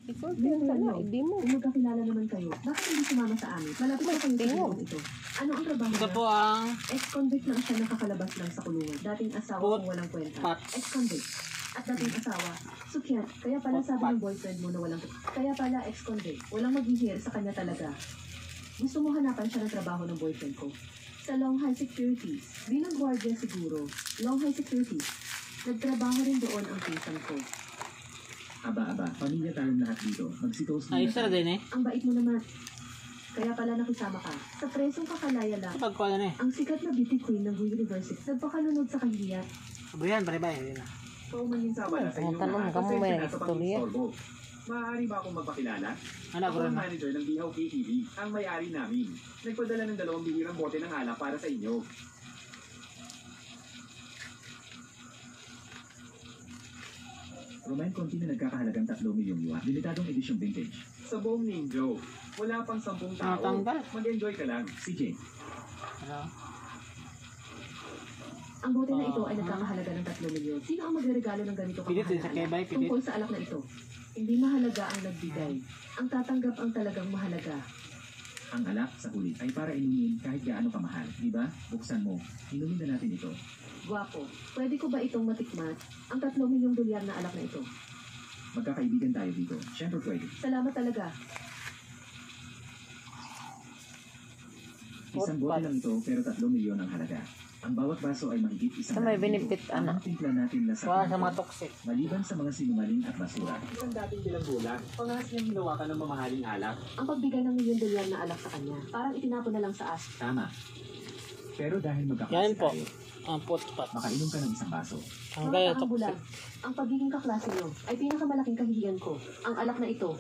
Ikaw, hindi mo. Kung magkakilala naman kayo, bakit hindi sumama sa amin? Malapit na kayo sa buong ito. Ano ang trabaho Ito niya? po ang Ex-convict lang siya nakakalabas lang sa kulungan. Dating asawa kung walang kwenta. Ex-convict. At dating asawa, sukyat. Kaya pala sabi ng boyfriend mo na walang... Kaya pala ex-convict. Walang mag-ihir sa kanya talaga. Gusto mo hanapan siya ng trabaho ng boyfriend ko. Sa Long High Securities. Bilang guardia siguro. Long High Securities. Nagtrabaho rin doon ang pinsan ko. Aba, pamilya tayong lahat dito. Magsitoast ayos na din eh. Ang bait mo naman. Kaya pala nakisama ka. Sa presong kakalaya lang. Pagkuha na eh. Ang sikat na beauty queen ng University nagpakalunod sa kahihiyan. Abo yan, pare-pare. Yun na. Paumanin sa abala sa inyo Tanong ka mo, may istorya. Maaari ba akong magpakilala? Ano, Ako bro ang na? manager ng Bihaw KTV, ang may-ari namin. Nagpadala ng 2 bihirang bote ng alak para sa inyo. Roman Conti na nagkakahalagang 3 milyong yuan. Limitadong edisyong vintage. Sa buong Ninjo, wala pang 10 tao. Tanggal. Mag-enjoy ka lang. CJ. Ano? Ang bote na ito ay nagkakahalaga ng 3 milyon. Sino ang magregalo ng ganito Pilit din sa kamahal kebay, pilit. tungkol sa alak na ito? Hindi mahalaga ang nagbigay. Ang tatanggap ang talagang mahalaga. Ang alak sa huli ay para inumin kahit gaano kamahal. Diba? Buksan mo. Inumin na natin ito. Gwapo, pwede ko ba itong matikman? Ang 3 milyong dolyar na alak na ito. Magkakaibigan tayo dito. Siyempre pwede. Salamat talaga. Isang bote lang ito pero 3 milyon ang halaga. Ang bawat baso ay mahigit isang Sa may daan benefit, kilo. Ang anak. timpla natin nasa Wala sa kwento. mga toxic. Maliban sa mga sinungaling at basura. Isang dating bilang bulan, pangahas niyang hinawakan ng mamahaling alak. Ang pagbigay ng milyon dolyar na alak sa kanya, parang itinapon na lang sa as. Tama. Pero dahil Yan magkaklase po. tayo, Ang potpat. makainom ka ng isang baso. Ang Mga gaya taang bulan, toxic. ang pagiging kaklase nyo ay pinakamalaking kahihiyan ko. Ang alak na ito,